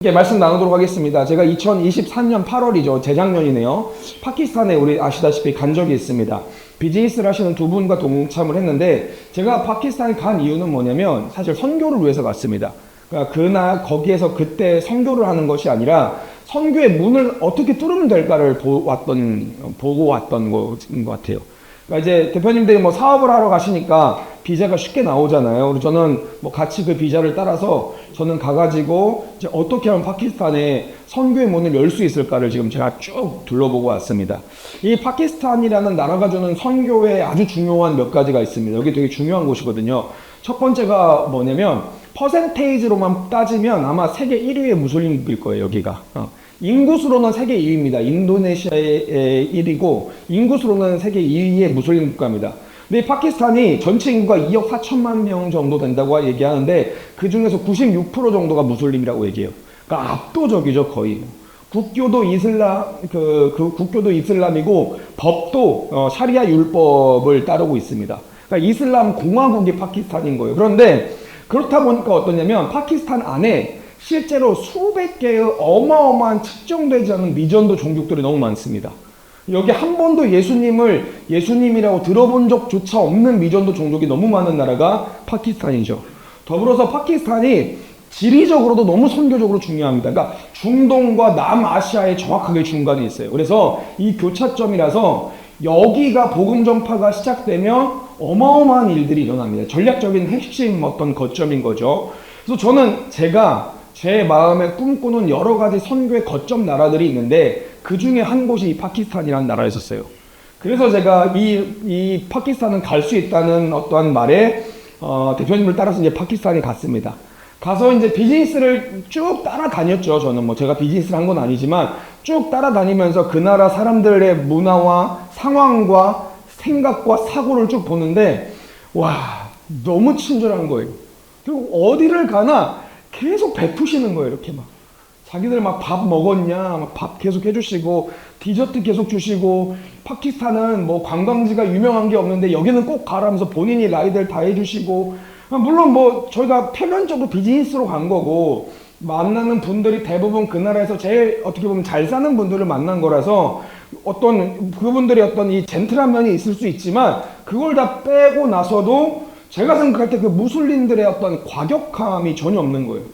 이렇게 말씀 나누도록 하겠습니다. 제가 2023년 8월이죠. 재작년이네요. 파키스탄에 우리 아시다시피 간 적이 있습니다. 비즈니스를 하시는 두 분과 동참을 했는데, 제가 파키스탄에 간 이유는 뭐냐면 사실 선교를 위해서 갔습니다. 그러니까 거기에서 그때 선교를 하는 것이 아니라 선교의 문을 어떻게 뚫으면 될까를 보고 왔던 것인 것 같아요. 그러니까 이제 대표님들이 뭐 사업을 하러 가시니까 비자가 쉽게 나오잖아요. 그리고 저는 뭐 같이 그 비자를 따라서 저는 가가지고 이제 어떻게 하면 파키스탄에 선교의 문을 열 수 있을까를 지금 제가 쭉 둘러보고 왔습니다. 이 파키스탄이라는 나라가 주는 선교에 아주 중요한 몇 가지가 있습니다. 여기 되게 중요한 곳이거든요. 첫 번째가 뭐냐면 퍼센테이지로만 따지면 아마 세계 1위의 무슬림일 거예요, 여기가. 인구수로는 세계 2위입니다. 인도네시아의 1위고 인구수로는 세계 2위의 무슬림 국가입니다. 근데 파키스탄이 전체 인구가 2억 4천만 명 정도 된다고 얘기하는데 그 중에서 96% 정도가 무슬림이라고 얘기해요. 그러니까 압도적이죠, 거의. 국교도 국교도 이슬람이고 법도 샤리아 율법을 따르고 있습니다. 그러니까 이슬람 공화국이 파키스탄인 거예요. 그런데 그렇다 보니까 어떠냐면 파키스탄 안에 실제로 수백 개의 어마어마한 측정되지 않은 미전도 종족들이 너무 많습니다. 여기 한 번도 예수님이라고 들어본 적조차 없는 미전도 종족이 너무 많은 나라가 파키스탄이죠. 더불어서 파키스탄이 지리적으로도 너무 선교적으로 중요합니다. 그러니까 중동과 남아시아의 정확하게 중간에 있어요. 그래서 이 교차점이라서 여기가 복음 전파가 시작되면 어마어마한 일들이 일어납니다. 전략적인 핵심 어떤 거점인 거죠. 그래서 저는 제 마음에 꿈꾸는 여러 가지 선교의 거점 나라들이 있는데 그 중에 한 곳이 이 파키스탄이라는 나라였었어요. 그래서 제가 이 파키스탄은 갈 수 있다는 어떠한 말에 대표님을 따라서 이제 파키스탄에 갔습니다. 가서 이제 비즈니스를 쭉 따라다녔죠. 저는 뭐 제가 비즈니스를 한 건 아니지만 쭉 따라다니면서 그 나라 사람들의 문화와 상황과 생각과 사고를 쭉 보는데 와, 너무 친절한 거예요. 그리고 어디를 가나 계속 베푸시는 거예요. 이렇게 막 자기들 막 밥 먹었냐, 막 밥 계속 해주시고 디저트 계속 주시고, 파키스탄은 뭐 관광지가 유명한 게 없는데 여기는 꼭 가라면서 본인이 라이드를 다 해주시고, 물론 뭐 저희가 표면적으로 비즈니스로 간 거고 만나는 분들이 대부분 그 나라에서 제일 어떻게 보면 잘 사는 분들을 만난 거라서 그분들이 어떤 이 젠틀한 면이 있을 수 있지만 그걸 다 빼고 나서도 제가 생각할 때 그 무슬림들의 어떤 과격함이 전혀 없는 거예요.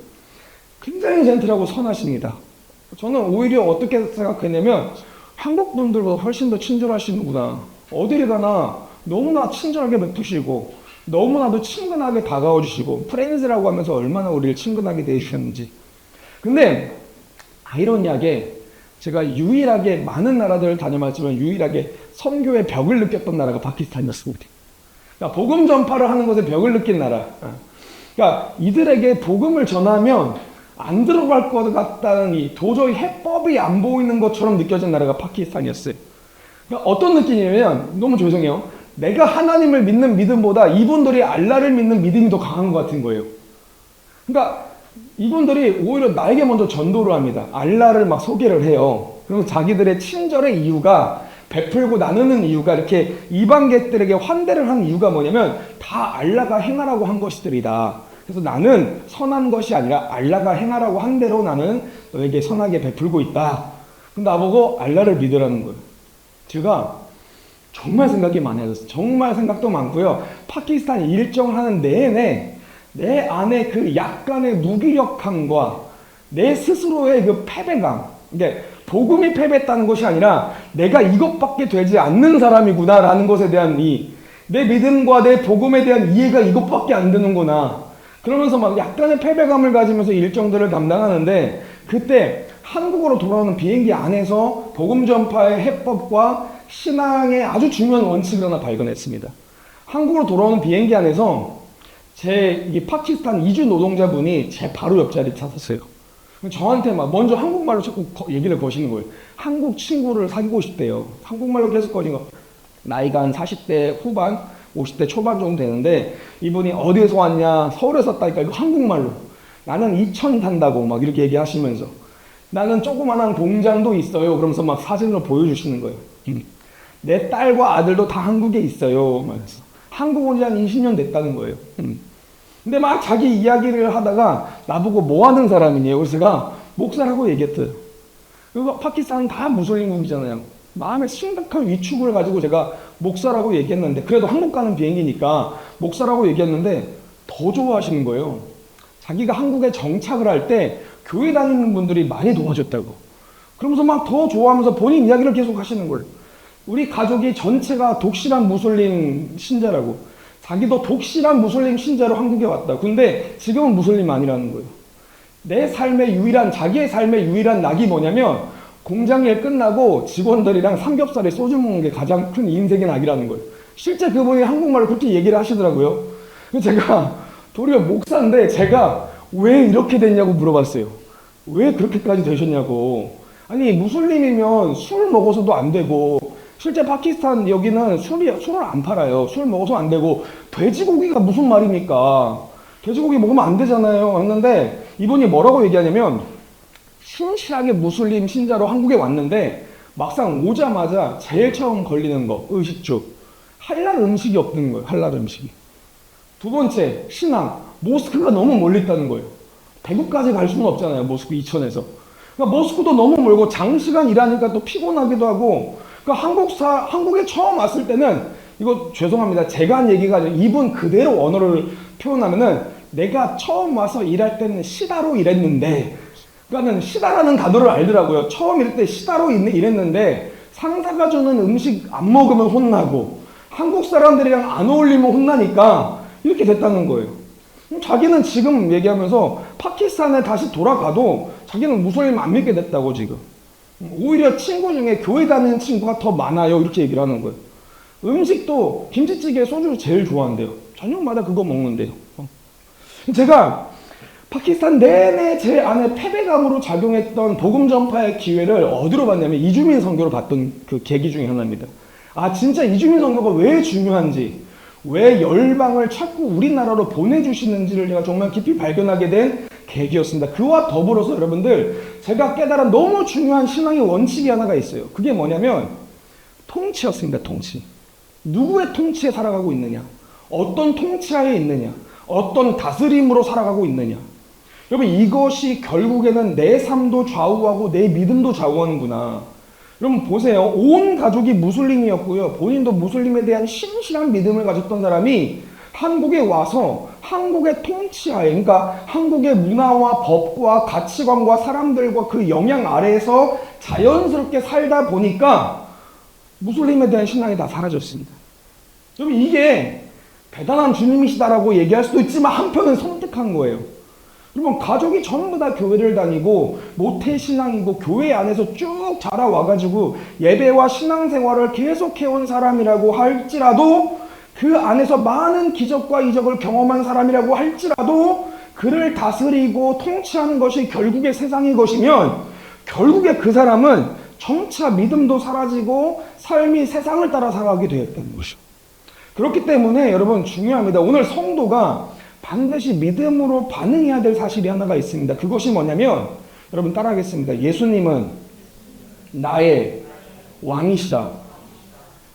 굉장히 젠틀하고 선하십니다. 저는 오히려 어떻게 생각했냐면 한국 분들보다 훨씬 더 친절하시는구나. 어디를 가나 너무나 친절하게 베푸시고 너무나도 친근하게 다가와 주시고 프렌즈라고 하면서 얼마나 우리를 친근하게 대해주셨는지. 근데 아이러니하게 제가 유일하게 많은 나라들을 다녀봤지만 유일하게 선교의 벽을 느꼈던 나라가 파키스탄이었습니다. 그러니까 복음 전파를 하는 것에 벽을 느낀 나라. 그러니까 이들에게 복음을 전하면 안 들어갈 것 같다는 도저히 해법이 안 보이는 것처럼 느껴진 나라가 파키스탄이었어요. 그러니까 어떤 느낌이냐면, 너무 죄송해요. 내가 하나님을 믿는 믿음보다 이분들이 알라를 믿는 믿음이 더 강한 것 같은 거예요. 그러니까 이분들이 오히려 나에게 먼저 전도를 합니다. 알라를 막 소개를 해요. 그리고 자기들의 친절의 이유가, 베풀고 나누는 이유가, 이렇게 이방객들에게 환대를 하는 이유가 뭐냐면 다 알라가 행하라고 한 것들이다. 그래서 나는 선한 것이 아니라 알라가 행하라고 한 대로 나는 너에게 선하게 베풀고 있다. 그럼 나보고 알라를 믿으라는 거예요. 제가 정말 생각이 많아졌어요. 정말 생각도 많고요. 파키스탄 일정을 하는 내내 내 안에 그 약간의 무기력함과 내 스스로의 그 패배감, 이게 복음이 패배했다는 것이 아니라 내가 이것밖에 되지 않는 사람이구나라는 것에 대한 내 믿음과 내 복음에 대한 이해가 이것밖에 안 되는구나. 그러면서 막 약간의 패배감을 가지면서 일정들을 담당하는데, 그때 한국으로 돌아오는 비행기 안에서 복음 전파의 해법과 신앙의 아주 중요한 원칙을 하나 발견했습니다. 한국으로 돌아오는 비행기 안에서 이 파키스탄 이주 노동자분이 제 바로 옆자리에 탔었어요. 저한테 막 먼저 한국말로 자꾸 얘기를 거시는 거예요. 한국 친구를 사귀고 싶대요. 한국말로 계속 거신 거. 나이가 한 40대 후반, 50대 초반 정도 되는데 이분이 어디에서 왔냐, 서울에서 왔다니까 이거 한국말로. 나는 이천 산다고 막 이렇게 얘기하시면서 나는 조그만한 공장도 있어요. 그러면서 막 사진을 보여주시는 거예요. 내 딸과 아들도 다 한국에 있어요. 말해서 한국 온 지 한 20년 됐다는 거예요. 근데 막 자기 이야기를 하다가 나보고 뭐 하는 사람이냐고. 그래서 제가 목사라고 얘기했어요. 그리고 파키스탄은 다 무슬림국이잖아요. 마음에 심각한 위축을 가지고 제가 목사라고 얘기했는데, 그래도 한국 가는 비행기니까 목사라고 얘기했는데 더 좋아하시는 거예요. 자기가 한국에 정착을 할 때 교회 다니는 분들이 많이 도와줬다고. 그러면서 막 더 좋아하면서 본인 이야기를 계속 하시는 거예요. 우리 가족이 전체가 독실한 무슬림 신자라고. 자기도 독실한 무슬림 신자로 한국에 왔다. 근데 지금은 무슬림 아니라는 거예요. 내 삶의 유일한, 자기의 삶의 유일한 낙이 뭐냐면 공장일 끝나고 직원들이랑 삼겹살에 소주 먹는 게 가장 큰 인생의 낙이라는 거예요. 실제 그분이 한국말로 그렇게 얘기를 하시더라고요. 제가 도리어 목사인데 제가 왜 이렇게 됐냐고 물어봤어요. 왜 그렇게까지 되셨냐고. 아니 무슬림이면 술 먹어서도 안 되고, 실제 파키스탄 여기는 술을 안 팔아요. 술 먹어서 안 되고, 돼지고기가 무슨 말입니까? 돼지고기 먹으면 안 되잖아요. 했는데 이분이 뭐라고 얘기하냐면, 신실하게 무슬림 신자로 한국에 왔는데 막상 오자마자 제일 처음 걸리는 거, 의식주. 할랄 음식이 없는 거예요. 할랄 음식이. 두 번째, 신앙. 모스크가 너무 멀리 있다는 거예요. 대구까지 갈 수는 없잖아요. 모스크 이천에서. 그러니까 모스크도 너무 멀고 장시간 일하니까 또 피곤하기도 하고. 그러니까 한국에 처음 왔을 때는, 이거 죄송합니다. 제가 한 얘기가 아니라 이분 그대로 언어를 표현하면은, 내가 처음 와서 일할 때는 시다로 일했는데, 그러니까는 시다라는 단어를 알더라고요. 처음 일할 때 시다로 일했는데 상사가 주는 음식 안 먹으면 혼나고 한국 사람들이랑 안 어울리면 혼나니까 이렇게 됐다는 거예요. 자기는 지금 얘기하면서 파키스탄에 다시 돌아가도 자기는 무슬림 안 믿게 됐다고 지금. 오히려 친구 중에 교회 다니는 친구가 더 많아요. 이렇게 얘기를 하는 거예요. 음식도 김치찌개, 소주 제일 좋아한대요. 저녁마다 그거 먹는데요. 제가 파키스탄 내내 제 안에 패배감으로 작용했던 복음 전파의 기회를 어디로 봤냐면 이주민 선교를 봤던 그 계기 중에 하나입니다. 아 진짜 이주민 선교가 왜 중요한지, 왜 열방을 자꾸 우리나라로 보내주시는지를 제가 정말 깊이 발견하게 된 계기였습니다. 그와 더불어서 여러분들, 제가 깨달은 너무 중요한 신앙의 원칙이 하나가 있어요. 그게 뭐냐면 통치였습니다. 통치. 누구의 통치에 살아가고 있느냐, 어떤 통치하에 있느냐, 어떤 다스림으로 살아가고 있느냐. 여러분 이것이 결국에는 내 삶도 좌우하고 내 믿음도 좌우하는구나. 여러분 보세요. 온 가족이 무슬림이었고요. 본인도 무슬림에 대한 신실한 믿음을 가졌던 사람이 한국에 와서 한국의 통치하에, 그러니까 한국의 문화와 법과 가치관과 사람들과 그 영향 아래에서 자연스럽게 살다 보니까 무슬림에 대한 신앙이 다 사라졌습니다. 여러분 이게 대단한 주님이시다라고 얘기할 수도 있지만 한편은 선택한 거예요. 여러분 가족이 전부 다 교회를 다니고 모태신앙이고 교회 안에서 쭉 자라와가지고 예배와 신앙생활을 계속해온 사람이라고 할지라도, 그 안에서 많은 기적과 이적을 경험한 사람이라고 할지라도, 그를 다스리고 통치하는 것이 결국에 세상의 것이면 결국에 그 사람은 점차 믿음도 사라지고 삶이 세상을 따라 살아가게 되었다는 것이죠. 그렇기 때문에 여러분 중요합니다. 오늘 성도가 반드시 믿음으로 반응해야 될 사실이 하나가 있습니다. 그것이 뭐냐면, 여러분 따라하겠습니다. 예수님은 나의 왕이시다.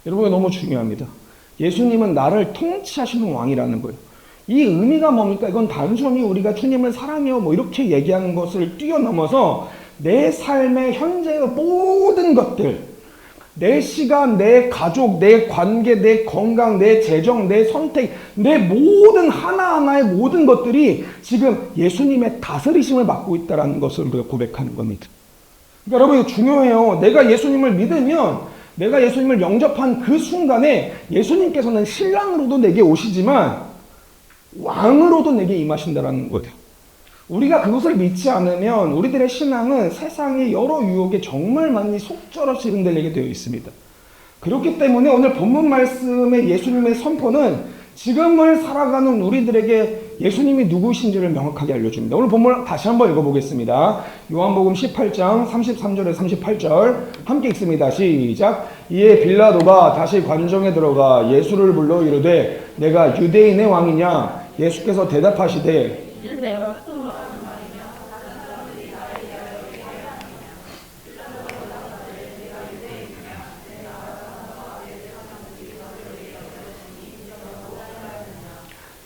여러분 너무 중요합니다. 예수님은 나를 통치하시는 왕이라는 거예요. 이 의미가 뭡니까? 이건 단순히 우리가 주님을 사랑해요 뭐 이렇게 얘기하는 것을 뛰어넘어서 내 삶의 현재의 모든 것들, 내 시간, 내 가족, 내 관계, 내 건강, 내 재정, 내 선택, 내 모든 하나하나의 모든 것들이 지금 예수님의 다스리심을 받고 있다는 것을 우리가 고백하는 겁니다. 그러니까 여러분 이거 중요해요. 내가 예수님을 믿으면, 내가 예수님을 영접한 그 순간에 예수님께서는 신랑으로도 내게 오시지만 왕으로도 내게 임하신다는 거예요. 우리가 그것을 믿지 않으면 우리들의 신앙은 세상의 여러 유혹에 정말 많이 속절없이 흔들리게 되어 있습니다. 그렇기 때문에 오늘 본문 말씀의 예수님의 선포는 지금을 살아가는 우리들에게 예수님이 누구신지를 명확하게 알려줍니다. 오늘 본문 다시 한번 읽어보겠습니다. 요한복음 18장 33절에 38절 함께 읽습니다. 시작. 이에 빌라도가 다시 관정에 들어가 예수를 불러 이르되 내가 유대인의 왕이냐? 예수께서 대답하시되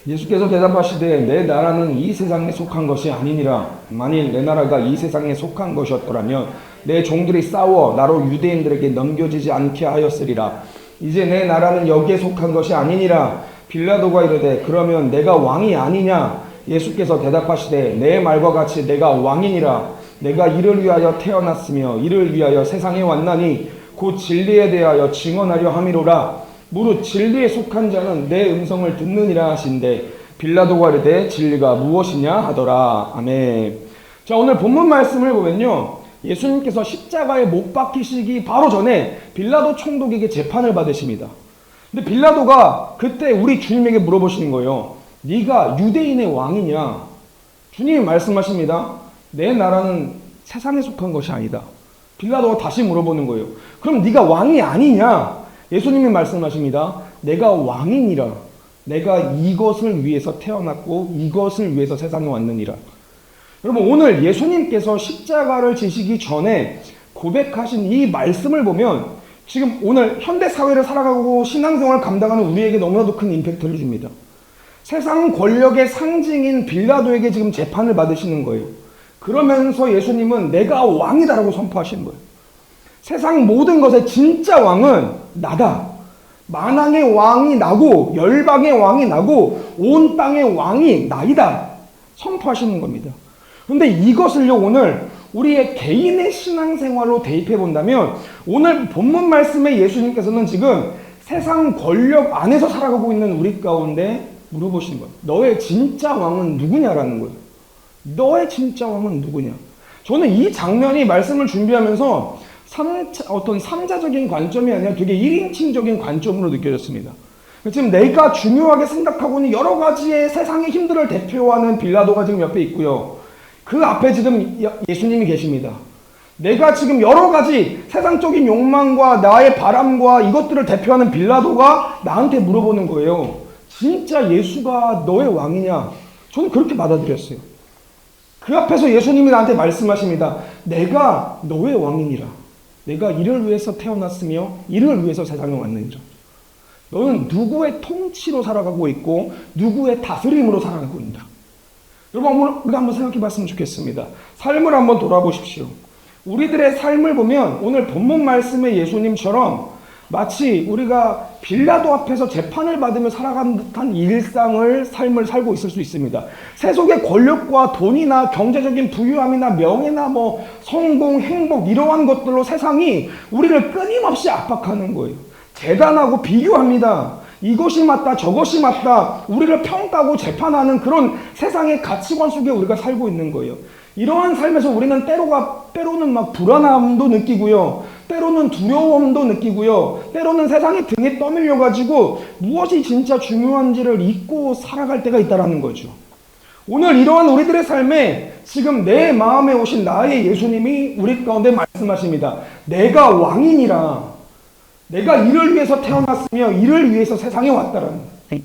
예수께서 대답하시되 내 나라는 이 세상에 속한 것이 아니니라. 만일 내 나라가 이 세상에 속한 것이었더라면 내 종들이 싸워 나로 유대인들에게 넘겨지지 않게 하였으리라. 이제 내 나라는 여기에 속한 것이 아니니라. 빌라도가 이르되 그러면 내가 왕이 아니냐? 예수께서 대답하시되 내 말과 같이 내가 왕이니라. 내가 이를 위하여 태어났으며 이를 위하여 세상에 왔나니 곧 진리에 대하여 증언하려 함이로라. 무릇 진리에 속한 자는 내 음성을 듣느니라 하신대 빌라도가 이르되 진리가 무엇이냐 하더라. 아멘. 자, 오늘 본문 말씀을 보면요, 예수님께서 십자가에 못 박히시기 바로 전에 빌라도 총독에게 재판을 받으십니다. 근데 빌라도가 그때 우리 주님에게 물어보시는 거예요. 네가 유대인의 왕이냐? 주님이 말씀하십니다. 내 나라는 세상에 속한 것이 아니다. 빌라도가 다시 물어보는 거예요. 그럼 네가 왕이 아니냐? 예수님이 말씀하십니다. 내가 왕이니라. 내가 이것을 위해서 태어났고 이것을 위해서 세상에 왔느니라. 여러분, 오늘 예수님께서 십자가를 지시기 전에 고백하신 이 말씀을 보면 지금 오늘 현대 사회를 살아가고 신앙생활을 감당하는 우리에게 너무나도 큰 임팩트를 줍니다. 세상 권력의 상징인 빌라도에게 지금 재판을 받으시는 거예요. 그러면서 예수님은 내가 왕이다라고 선포하시는 거예요. 세상 모든 것의 진짜 왕은 나다. 만왕의 왕이 나고 열방의 왕이 나고 온 땅의 왕이 나이다. 선포하시는 겁니다. 그런데 이것을요, 오늘 우리의 개인의 신앙생활로 대입해 본다면 오늘 본문 말씀에 예수님께서는 지금 세상 권력 안에서 살아가고 있는 우리 가운데 물어보시는 거예요. 너의 진짜 왕은 누구냐라는 거예요. 너의 진짜 왕은 누구냐. 저는 이 장면이 말씀을 준비하면서 어떤 삼자적인 관점이 아니라 되게 1인칭적인 관점으로 느껴졌습니다. 지금 내가 중요하게 생각하고 있는 여러 가지의 세상의 힘들을 대표하는 빌라도가 지금 옆에 있고요. 그 앞에 지금 예수님이 계십니다. 내가 지금 여러 가지 세상적인 욕망과 나의 바람과 이것들을 대표하는 빌라도가 나한테 물어보는 거예요. 진짜 예수가 너의 왕이냐? 저는 그렇게 받아들였어요. 그 앞에서 예수님이 나한테 말씀하십니다. 내가 너의 왕이니라. 내가 이를 위해서 태어났으며 이를 위해서 세상에 왔느니라. 너는 누구의 통치로 살아가고 있고 누구의 다스림으로 살아가고 있다. 여러분, 우리가 한번 생각해 봤으면 좋겠습니다. 삶을 한번 돌아보십시오. 우리들의 삶을 보면 오늘 본문 말씀의 예수님처럼 마치 우리가 빌라도 앞에서 재판을 받으며 살아가는 듯한 삶을 살고 있을 수 있습니다. 세속의 권력과 돈이나 경제적인 부유함이나 명예나 성공, 행복 이러한 것들로 세상이 우리를 끊임없이 압박하는 거예요. 재단하고 비교합니다. 이것이 맞다, 저것이 맞다, 우리를 평가하고 재판하는 그런 세상의 가치관 속에 우리가 살고 있는 거예요. 이러한 삶에서 우리는 때로는 막 불안함도 느끼고요. 때로는 두려움도 느끼고요. 때로는 세상의 등에 떠밀려가지고 무엇이 진짜 중요한지를 잊고 살아갈 때가 있다는 거죠. 오늘 이러한 우리들의 삶에 지금 내 마음에 오신 나의 예수님이 우리 가운데 말씀하십니다. 내가 왕이니라. 내가 이를 위해서 태어났으며 이를 위해서 세상에 왔다라는 거예요.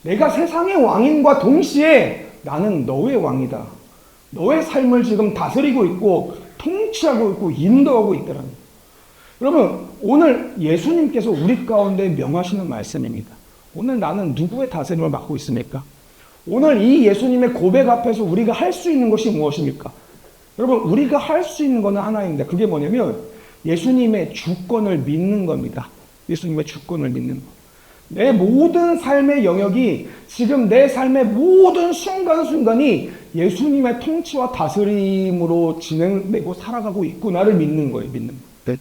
내가 세상의 왕인과 동시에 나는 너의 왕이다. 너의 삶을 지금 다스리고 있고 통치하고 있고 인도하고 있다라는 거예요. 여러분, 오늘 예수님께서 우리 가운데 명하시는 말씀입니다. 오늘 나는 누구의 다스림을 맡고 있습니까? 오늘 이 예수님의 고백 앞에서 우리가 할 수 있는 것이 무엇입니까? 여러분, 우리가 할 수 있는 것은 하나입니다. 그게 뭐냐면 예수님의 주권을 믿는 겁니다. 예수님의 주권을 믿는 것. 내 모든 삶의 영역이 지금 내 삶의 모든 순간순간이 예수님의 통치와 다스림으로 진행되고 살아가고 있구나를 믿는 거예요. 믿는 거. 네.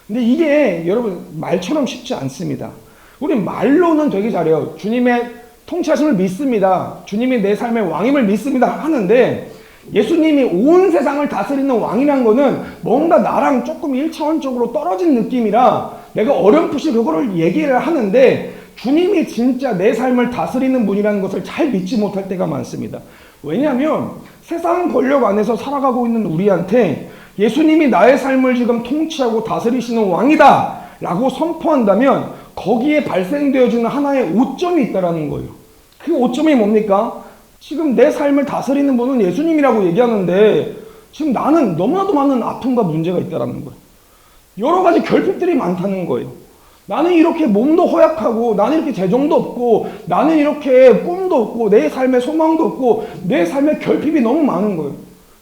근데 이게 여러분 말처럼 쉽지 않습니다. 우리 말로는 되게 잘해요. 주님의 통치하심을 믿습니다. 주님이 내 삶의 왕임을 믿습니다. 하는데 예수님이 온 세상을 다스리는 왕이란 거는 뭔가 나랑 조금 1차원적으로 떨어진 느낌이라 내가 어렴풋이 그거를 얘기를 하는데 주님이 진짜 내 삶을 다스리는 분이라는 것을 잘 믿지 못할 때가 많습니다. 왜냐하면 세상 권력 안에서 살아가고 있는 우리한테 예수님이 나의 삶을 지금 통치하고 다스리시는 왕이다 라고 선포한다면 거기에 발생되어지는 하나의 오점이 있다는 거예요. 그 오점이 뭡니까? 지금 내 삶을 다스리는 분은 예수님이라고 얘기하는데 지금 나는 너무나도 많은 아픔과 문제가 있다는 거예요. 여러 가지 결핍들이 많다는 거예요. 나는 이렇게 몸도 허약하고, 나는 이렇게 재정도 없고, 나는 이렇게 꿈도 없고, 내 삶에 소망도 없고, 내 삶에 결핍이 너무 많은 거예요.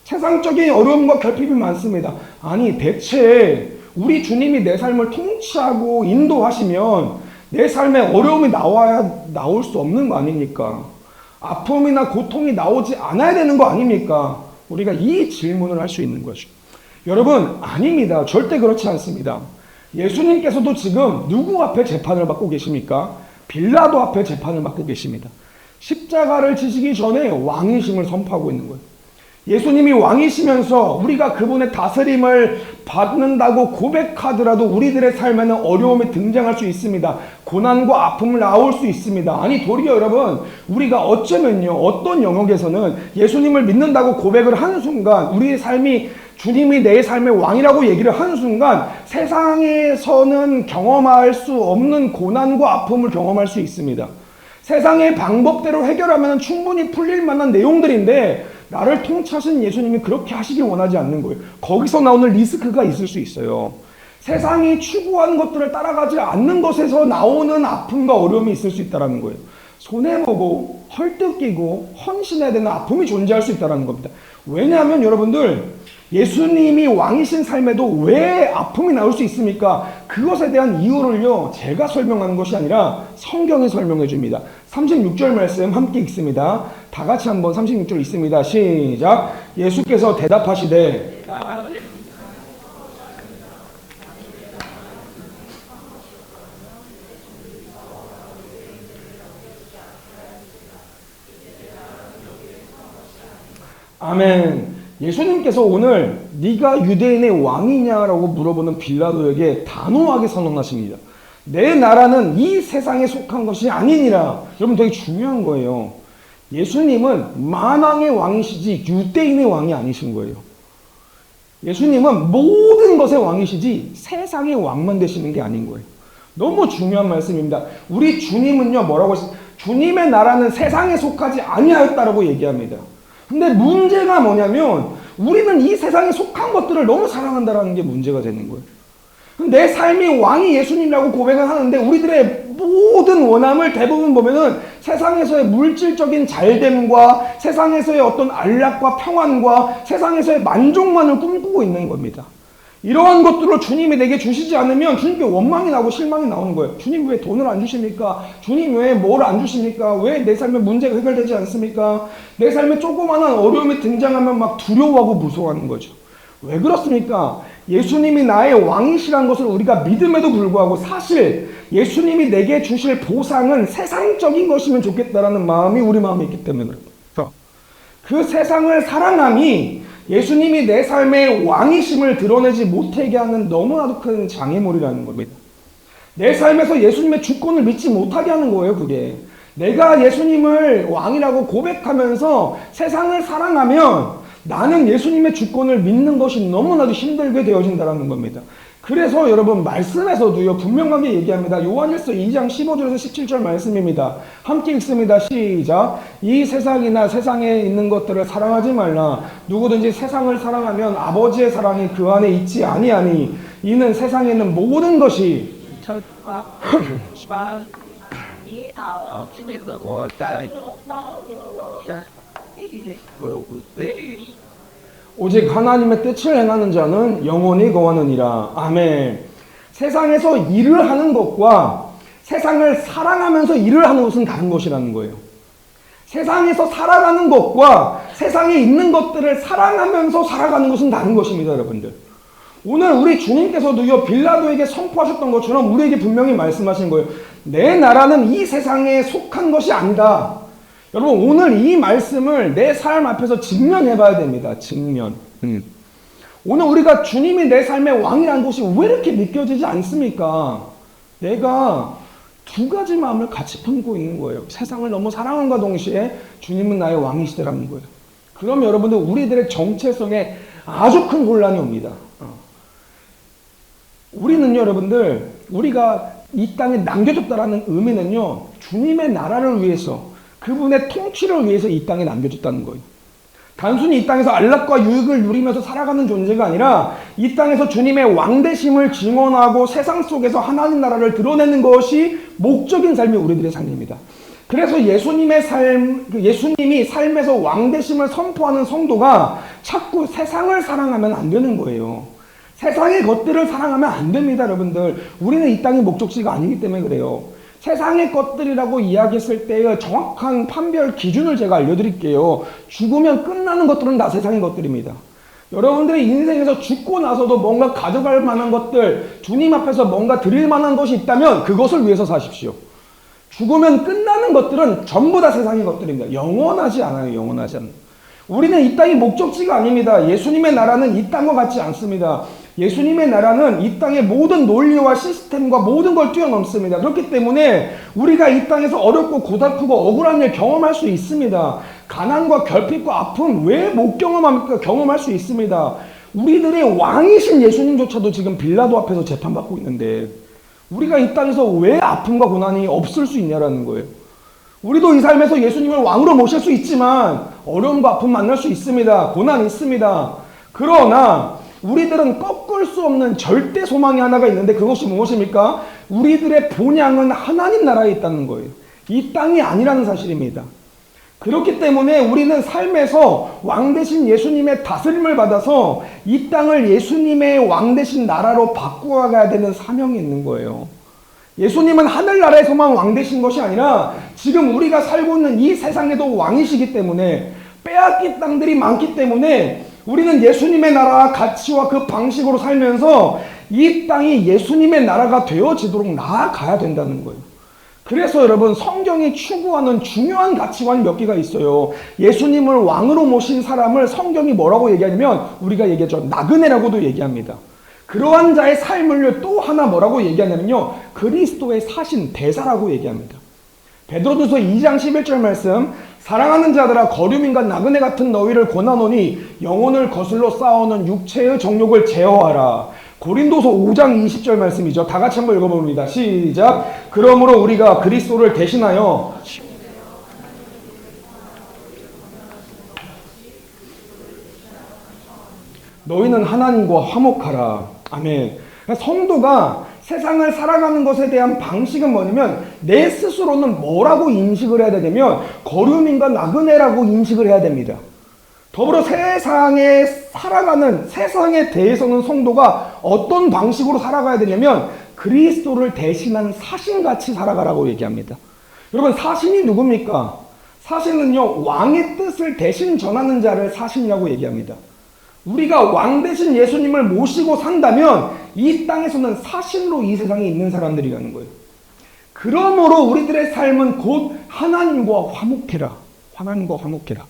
세상적인 어려움과 결핍이 많습니다. 아니, 대체 우리 주님이 내 삶을 통치하고 인도하시면 내 삶에 어려움이 나올 수 없는 거 아닙니까? 아픔이나 고통이 나오지 않아야 되는 거 아닙니까? 우리가 이 질문을 할 수 있는 거죠. 여러분, 아닙니다. 절대 그렇지 않습니다. 예수님께서도 지금 누구 앞에 재판을 받고 계십니까? 빌라도 앞에 재판을 받고 계십니다. 십자가를 지시기 전에 왕이심을 선포하고 있는 거예요. 예수님이 왕이시면서 우리가 그분의 다스림을 받는다고 고백하더라도 우리들의 삶에는 어려움이 등장할 수 있습니다. 고난과 아픔을 나올 수 있습니다. 아니, 도리어 여러분, 우리가 어쩌면요, 어떤 영역에서는 예수님을 믿는다고 고백을 하는 순간, 우리의 삶이 주님이 내 삶의 왕이라고 얘기를 하는 순간 세상에서는 경험할 수 없는 고난과 아픔을 경험할 수 있습니다. 세상의 방법대로 해결하면 충분히 풀릴 만한 내용들인데 나를 통치하신 예수님이 그렇게 하시길 원하지 않는 거예요. 거기서 나오는 리스크가 있을 수 있어요. 세상이 추구하는 것들을 따라가지 않는 것에서 나오는 아픔과 어려움이 있을 수 있다는 거예요. 손해보고 헐뜯기고 헌신해야 되는 아픔이 존재할 수 있다는 겁니다. 왜냐하면 여러분들, 예수님이 왕이신 삶에도 왜 아픔이 나올 수 있습니까? 그것에 대한 이유를요, 제가 설명하는 것이 아니라 성경이 설명해 줍니다. 36절 말씀 함께 읽습니다. 다 같이 한번 36절 읽습니다. 시작. 예수께서 대답하시되 아멘. 예수님께서 오늘 네가 유대인의 왕이냐라고 물어보는 빌라도에게 단호하게 선언하십니다. 내 나라는 이 세상에 속한 것이 아니니라. 여러분, 되게 중요한 거예요. 예수님은 만왕의 왕이시지 유대인의 왕이 아니신 거예요. 예수님은 모든 것의 왕이시지 세상의 왕만 되시는 게 아닌 거예요. 너무 중요한 말씀입니다. 우리 주님은요, 뭐라고 하셨어요? 주님의 나라는 세상에 속하지 아니하였다라고 얘기합니다. 근데 문제가 뭐냐면 우리는 이 세상에 속한 것들을 너무 사랑한다라는 게 문제가 되는 거예요. 내 삶이 왕이 예수님이라고 고백을 하는데 우리들의 모든 원함을 대부분 보면은 세상에서의 물질적인 잘됨과 세상에서의 어떤 안락과 평안과 세상에서의 만족만을 꿈꾸고 있는 겁니다. 이러한 것들을 주님이 내게 주시지 않으면 주님께 원망이 나고 실망이 나오는 거예요. 주님 왜 돈을 안 주십니까? 주님 왜 뭘 안 주십니까? 왜 내 삶의 문제가 해결되지 않습니까? 내 삶에 조그마한 어려움이 등장하면 막 두려워하고 무서워하는 거죠. 왜 그렇습니까? 예수님이 나의 왕이시라는 것을 우리가 믿음에도 불구하고 사실 예수님이 내게 주실 보상은 세상적인 것이면 좋겠다라는 마음이 우리 마음에 있기 때문에 그렇습니다. 그 세상을 사랑함이 예수님이 내 삶의 왕이심을 드러내지 못하게 하는 너무나도 큰 장애물이라는 겁니다. 내 삶에서 예수님의 주권을 믿지 못하게 하는 거예요, 그게. 내가 예수님을 왕이라고 고백하면서 세상을 사랑하면 나는 예수님의 주권을 믿는 것이 너무나도 힘들게 되어진다는 겁니다. 그래서 여러분, 말씀에서도요, 분명하게 얘기합니다. 요한일서 2장 15절에서 17절 말씀입니다. 함께 읽습니다. 시작. 이 세상이나 세상에 있는 것들을 사랑하지 말라. 누구든지 세상을 사랑하면 아버지의 사랑이 그 안에 있지 아니하니 이는 세상에 있는 모든 것이 오직 하나님의 뜻을 행하는 자는 영원히 거하느니라. 아멘. 세상에서 일을 하는 것과 세상을 사랑하면서 일을 하는 것은 다른 것이라는 거예요. 세상에서 살아가는 것과 세상에 있는 것들을 사랑하면서 살아가는 것은 다른 것입니다, 여러분들. 오늘 우리 주님께서도요, 빌라도에게 선포하셨던 것처럼 우리에게 분명히 말씀하신 거예요. 내 나라는 이 세상에 속한 것이 아니다. 여러분, 오늘 이 말씀을 내 삶 앞에서 직면해 봐야 됩니다. 직면. 오늘 우리가 주님이 내 삶의 왕이라는 것이 왜 이렇게 믿겨지지 않습니까? 내가 두 가지 마음을 같이 품고 있는 거예요. 세상을 너무 사랑함과 동시에 주님은 나의 왕이시더라는 거예요. 그럼 여러분들, 우리들의 정체성에 아주 큰 혼란이 옵니다. 우리는요, 여러분들, 우리가 이 땅에 남겨졌다라는 의미는요, 주님의 나라를 위해서, 그분의 통치를 위해서 이 땅에 남겨졌다는 거예요. 단순히 이 땅에서 안락과 유익을 누리면서 살아가는 존재가 아니라 이 땅에서 주님의 왕되심을 증언하고 세상 속에서 하나님 나라를 드러내는 것이 목적인 삶이 우리들의 삶입니다. 그래서 예수님이 삶에서 왕되심을 선포하는 성도가 자꾸 세상을 사랑하면 안 되는 거예요. 세상의 것들을 사랑하면 안 됩니다, 여러분들. 우리는 이 땅의 목적지가 아니기 때문에 그래요. 세상의 것들이라고 이야기했을 때의 정확한 판별 기준을 제가 알려드릴게요. 죽으면 끝나는 것들은 다 세상의 것들입니다. 여러분들의 인생에서 죽고 나서도 뭔가 가져갈 만한 것들, 주님 앞에서 뭔가 드릴 만한 것이 있다면 그것을 위해서 사십시오. 죽으면 끝나는 것들은 전부 다 세상의 것들입니다. 영원하지 않아요. 영원하지 않아요. 우리는 이 땅이 목적지가 아닙니다. 예수님의 나라는 이 땅과 같지 않습니다. 예수님의 나라는 이 땅의 모든 논리와 시스템과 모든 걸 뛰어넘습니다. 그렇기 때문에 우리가 이 땅에서 어렵고 고달프고 억울한 일 경험할 수 있습니다. 가난과 결핍과 아픔 왜 못 경험합니까? 경험할 수 있습니다. 우리들의 왕이신 예수님조차도 지금 빌라도 앞에서 재판받고 있는데 우리가 이 땅에서 왜 아픔과 고난이 없을 수 있냐라는 거예요. 우리도 이 삶에서 예수님을 왕으로 모실 수 있지만 어려움과 아픔 만날 수 있습니다. 고난이 있습니다. 그러나 우리들은 꺾을 수 없는 절대 소망이 하나가 있는데 그것이 무엇입니까? 우리들의 본향은 하나님 나라에 있다는 거예요. 이 땅이 아니라는 사실입니다. 그렇기 때문에 우리는 삶에서 왕되신 예수님의 다스림을 받아서 이 땅을 예수님의 왕되신 나라로 바꾸어가야 되는 사명이 있는 거예요. 예수님은 하늘나라에서만 왕되신 것이 아니라 지금 우리가 살고 있는 이 세상에도 왕이시기 때문에 빼앗긴 땅들이 많기 때문에 우리는 예수님의 나라와 가치와 그 방식으로 살면서 이 땅이 예수님의 나라가 되어지도록 나아가야 된다는 거예요. 그래서 여러분 성경이 추구하는 중요한 가치관이 몇 개가 있어요. 예수님을 왕으로 모신 사람을 성경이 뭐라고 얘기하냐면 우리가 얘기하죠. 나그네라고도 얘기합니다. 그러한 자의 삶을 또 하나 뭐라고 얘기하냐면요. 그리스도의 사신 대사라고 얘기합니다. 베드로전서 2장 11절 말씀 사랑하는 자들아 거류민과 나그네 같은 너희를 권하노니 영혼을 거슬러 싸우는 육체의 정욕을 제어하라. 고린도서 5장 20절 말씀이죠. 다 같이 한번 읽어봅니다. 시작. 그러므로 우리가 그리스도를 대신하여 너희는 하나님과 화목하라. 아멘. 성도가 세상을 살아가는 것에 대한 방식은 뭐냐면 내 스스로는 뭐라고 인식을 해야 되냐면 거류민과 나그네라고 인식을 해야 됩니다. 더불어 세상에 살아가는 세상에 대해서는 성도가 어떤 방식으로 살아가야 되냐면 그리스도를 대신한 사신같이 살아가라고 얘기합니다. 여러분 사신이 누굽니까? 사신은요 왕의 뜻을 대신 전하는 자를 사신이라고 얘기합니다. 우리가 왕 대신 예수님을 모시고 산다면 이 땅에서는 사신으로 이 세상에 있는 사람들이라는 거예요. 그러므로 우리들의 삶은 곧 하나님과 화목해라. 하나님과 화목해라.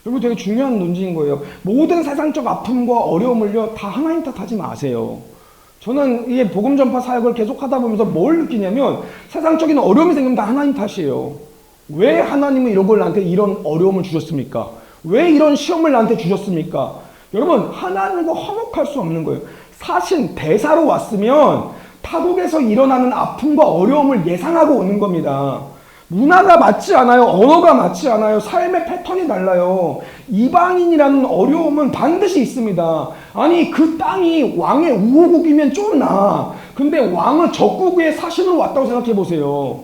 여러분 되게 중요한 논지인 거예요. 모든 세상적 아픔과 어려움을요 다 하나님 탓하지 마세요. 저는 이게 복음 전파 사역을 계속 하다 보면서 뭘 느끼냐면 세상적인 어려움이 생기면 다 하나님 탓이에요. 왜 하나님은 이런 걸 나한테 이런 어려움을 주셨습니까? 왜 이런 시험을 나한테 주셨습니까? 여러분 하나님과 화목할 수 없는 거예요. 사신 대사로 왔으면 타국에서 일어나는 아픔과 어려움을 예상하고 오는 겁니다. 문화가 맞지 않아요. 언어가 맞지 않아요. 삶의 패턴이 달라요. 이방인이라는 어려움은 반드시 있습니다. 아니 그 땅이 왕의 우호국이면 좀 나아. 근데 왕은 적국의 사신으로 왔다고 생각해 보세요.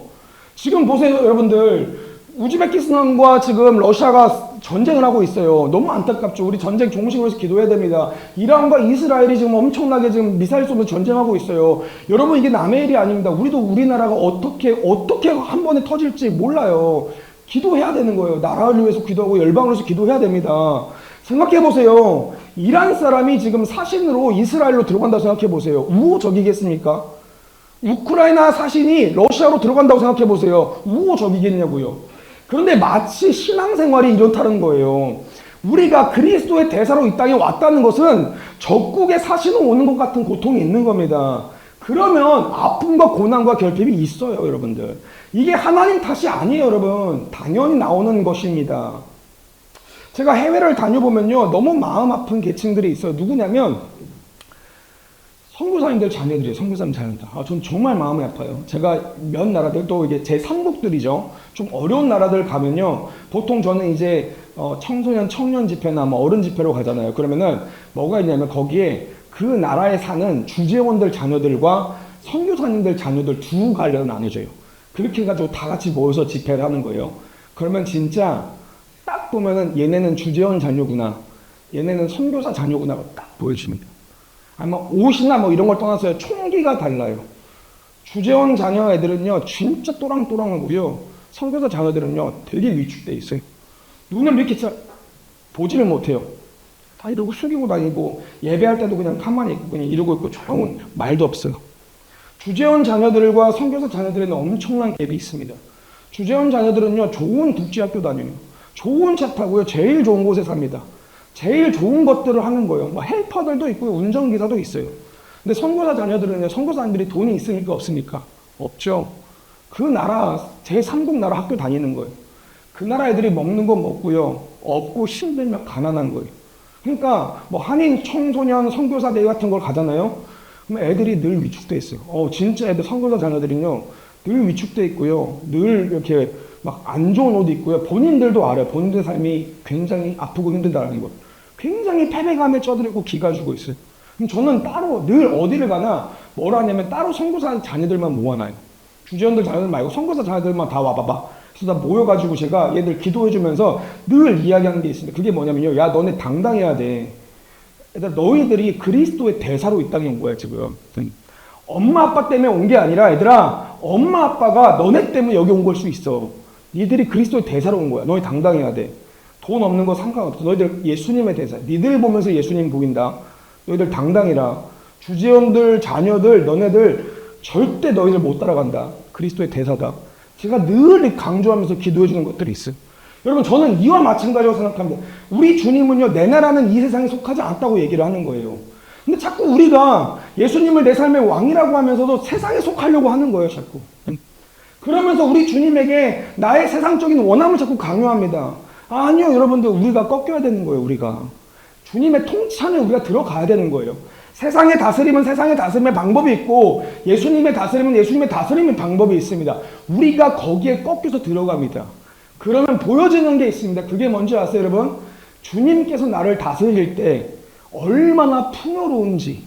지금 보세요 여러분들. 우즈베키스탄과 지금 러시아가 전쟁을 하고 있어요. 너무 안타깝죠. 우리 전쟁 종식으로 해서 기도해야 됩니다. 이란과 이스라엘이 지금 엄청나게 지금 미사일 쏘면서 전쟁하고 있어요. 여러분 이게 남의 일이 아닙니다. 우리도 우리나라가 어떻게 한 번에 터질지 몰라요. 기도해야 되는 거예요. 나라를 위해서 기도하고 열방을 위해서 기도해야 됩니다. 생각해 보세요. 이란 사람이 지금 사신으로 이스라엘로 들어간다고 생각해 보세요. 우호적이겠습니까? 우크라이나 사신이 러시아로 들어간다고 생각해 보세요. 우호적이겠냐고요. 그런데 마치 신앙생활이 이렇다는 거예요. 우리가 그리스도의 대사로 이 땅에 왔다는 것은 적국의 사신으로 오는 것 같은 고통이 있는 겁니다. 그러면 아픔과 고난과 결핍이 있어요, 여러분들. 이게 하나님 탓이 아니에요, 여러분. 당연히 나오는 것입니다. 제가 해외를 다녀보면요, 너무 마음 아픈 계층들이 있어요. 누구냐면 선교사님들 자녀들이에요. 선교사님 자녀들. 전 정말 마음이 아파요. 제가 몇 나라들 또 이게 제 3국들이죠. 좀 어려운 나라들 가면요. 보통 저는 이제 청소년 청년 집회나 뭐 어른 집회로 가잖아요. 그러면은 뭐가 있냐면 거기에 그 그 나라에 사는 주재원들 자녀들과 선교사님들 자녀들 두 갈래로 나눠져요. 그렇게 해가지고 다 같이 모여서 집회를 하는 거예요. 그러면 진짜 딱 보면은 얘네는 주재원 자녀구나, 얘네는 선교사 자녀구나 딱 보여집니다. 아마 옷이나 뭐 이런 걸 떠나서요, 총기가 달라요. 주재원 자녀 애들은요 진짜 또랑또랑하고요, 선교사 자녀들은요 되게 위축돼 있어요. 눈을 이렇게 잘 보지를 못해요. 다 이러고 숙이고 다니고, 예배할 때도 그냥 가만히 있고 그냥 이러고 있고 조용한, 말도 없어요. 주재원 자녀들과 선교사 자녀들에는 엄청난 갭이 있습니다. 주재원 자녀들은요 좋은 국제학교 다녀요. 좋은 차 타고요 제일 좋은 곳에 삽니다. 제일 좋은 것들을 하는 거예요. 뭐 헬퍼들도 있고요, 운전기사도 있어요. 근데 선교사 자녀들은요, 선교사님들이 돈이 있으니까 없습니까? 없죠. 그 나라 제3국 나라 학교 다니는 거예요. 그 나라 애들이 먹는 거 먹고요, 없고 힘들면 가난한 거예요. 그러니까 뭐 한인 청소년 선교사 대회 같은 걸 가잖아요. 그럼 애들이 늘 위축돼 있어요. 진짜 애들 선교사 자녀들은요 늘 위축돼 있고요, 늘 이렇게 막 안 좋은 옷 입고요. 본인들도 알아요. 본인들 삶이 굉장히 아프고 힘들다는 걸. 굉장히 패배감에 쩌들고 기가 주고 있어요. 그럼 저는 따로 늘 어디를 가나 뭘 하냐면 따로 선교사 자녀들만 모아놔요. 주재원들 자녀들 말고 선교사 자녀들만 다 와봐봐. 그래서 다 모여가지고 제가 얘들 기도해주면서 늘 이야기하는 게 있습니다. 그게 뭐냐면요, 야 너네 당당해야 돼. 얘들아, 너희들이 그리스도의 대사로 이 땅에 온 거야 지금. 엄마 아빠 때문에 온 게 아니라, 얘들아 엄마 아빠가 너네 때문에 여기 온 걸 수 있어. 니들이 그리스도의 대사로 온 거야. 너희 당당해야 돼. 돈 없는 거 상관없어. 너희들 예수님의 대사. 니들 보면서 예수님 보인다. 너희들 당당해라. 주재원들 자녀들 너네들 절대 너희들 못 따라간다. 그리스도의 대사다. 제가 늘 강조하면서 기도해 주는 것들이 있어요. 여러분, 저는 이와 마찬가지라고 생각합니다. 우리 주님은요 내 나라는 이 세상에 속하지 않다고 얘기를 하는 거예요. 근데 자꾸 우리가 예수님을 내 삶의 왕이라고 하면서도 세상에 속하려고 하는 거예요 자꾸. 그러면서 우리 주님에게 나의 세상적인 원함을 자꾸 강요합니다. 아니요 여러분들, 우리가 꺾여야 되는 거예요. 우리가 주님의 통치 안에 우리가 들어가야 되는 거예요. 세상의 다스림은 세상의 다스림의 방법이 있고, 예수님의 다스림은 예수님의 다스림의 방법이 있습니다. 우리가 거기에 꺾여서 들어갑니다. 그러면 보여지는 게 있습니다. 그게 뭔지 아세요 여러분? 주님께서 나를 다스릴 때 얼마나 풍요로운지,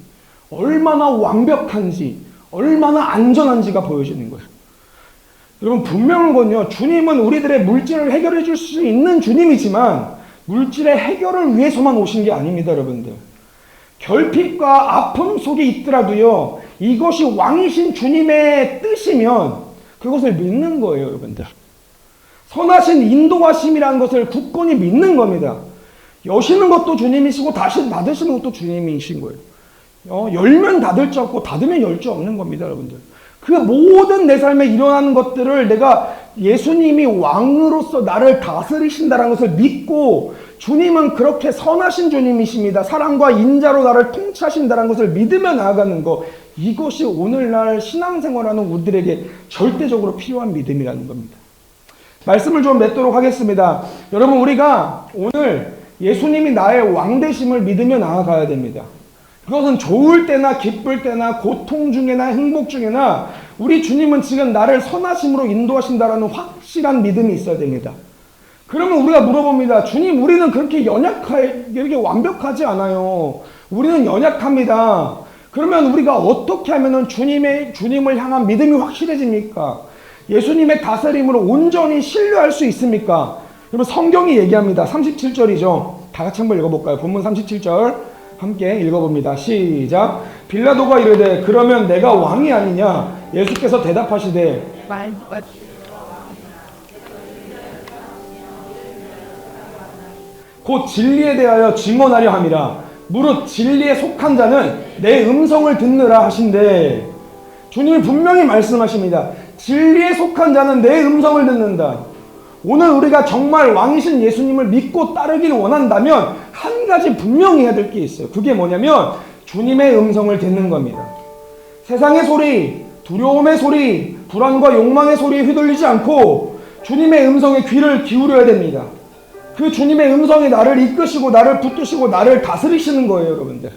얼마나 완벽한지, 얼마나 안전한지가 보여지는 거예요. 여러분, 분명한 건요, 주님은 우리들의 물질을 해결해 줄 수 있는 주님이지만 물질의 해결을 위해서만 오신 게 아닙니다. 여러분들, 결핍과 아픔 속에 있더라도요 이것이 왕이신 주님의 뜻이면 그것을 믿는 거예요. 여러분들, 선하신 인도하심이라는 것을 굳건히 믿는 겁니다. 여시는 것도 주님이시고 다시 닫으시는 것도 주님이신 거예요. 열면 닫을 줄 없고 닫으면 열 줄 없는 겁니다. 여러분들, 그 모든 내 삶에 일어나는 것들을 내가 예수님이 왕으로서 나를 다스리신다는 것을 믿고, 주님은 그렇게 선하신 주님이십니다, 사랑과 인자로 나를 통치하신다는 것을 믿으며 나아가는 것, 이것이 오늘날 신앙생활하는 우리들에게 절대적으로 필요한 믿음이라는 겁니다. 말씀을 좀 맺도록 하겠습니다. 여러분, 우리가 오늘 예수님이 나의 왕 되심을 믿으며 나아가야 됩니다. 그것은 좋을 때나 기쁠 때나 고통 중에나 행복 중에나 우리 주님은 지금 나를 선하심으로 인도하신다라는 확실한 믿음이 있어야 됩니다. 그러면 우리가 물어봅니다. 주님, 우리는 그렇게 이렇게 완벽하지 않아요. 우리는 연약합니다. 그러면 우리가 어떻게 하면 주님을 향한 믿음이 확실해집니까? 예수님의 다스림으로 온전히 신뢰할 수 있습니까? 여러분, 성경이 얘기합니다. 37절이죠. 다 같이 한번 읽어볼까요? 본문 37절 함께 읽어봅니다. 시작. 빌라도가 이르되 그러면 내가 왕이 아니냐? 예수께서 대답하시되 곧 진리에 대하여 증언하려 함이라. 무릇 진리에 속한 자는 내 음성을 듣느라 하신대. 주님이 분명히 말씀하십니다. 진리에 속한 자는 내 음성을 듣는다. 오늘 우리가 정말 왕이신 예수님을 믿고 따르길 원한다면 한 가지 분명히 해야 될 게 있어요. 그게 뭐냐면 주님의 음성을 듣는 겁니다. 세상의 소리, 두려움의 소리, 불안과 욕망의 소리에 휘둘리지 않고 주님의 음성에 귀를 기울여야 됩니다. 그 주님의 음성이 나를 이끄시고 나를 붙드시고 나를 다스리시는 거예요. 여러분들,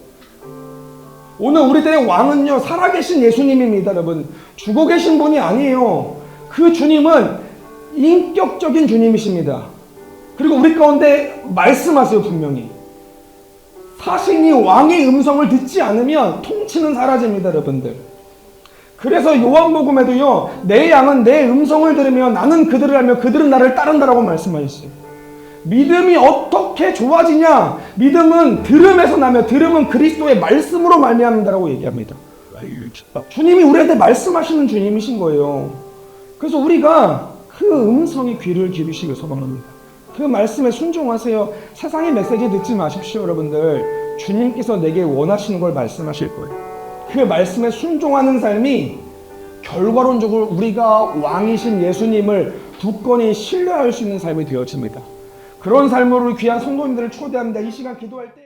오늘 우리들의 왕은요 살아계신 예수님입니다. 여러분, 죽어 계신 분이 아니에요. 그 주님은 인격적인 주님이십니다. 그리고 우리 가운데 말씀하세요. 분명히 사신이 왕의 음성을 듣지 않으면 통치는 사라집니다, 여러분들. 그래서 요한복음에도요, 내 양은 내 음성을 들으며 나는 그들을 알며 그들은 나를 따른다라고 말씀하셨어요. 믿음이 어떻게 좋아지냐? 믿음은 들음에서 나며 들음은 그리스도의 말씀으로 말미암는다라고 얘기합니다. 주님이 우리한테 말씀하시는 주님이신 거예요. 그래서 우리가 그 음성에 귀를 기울이시길 소망합니다. 그 말씀에 순종하세요. 세상의 메시지 듣지 마십시오, 여러분들. 주님께서 내게 원하시는 걸 말씀하실 거예요. 그 말씀에 순종하는 삶이 결과론적으로 우리가 왕이신 예수님을 굳건히 신뢰할 수 있는 삶이 되어집니다. 그런 삶으로 귀한 성도님들을 초대합니다. 이 시간 기도할 때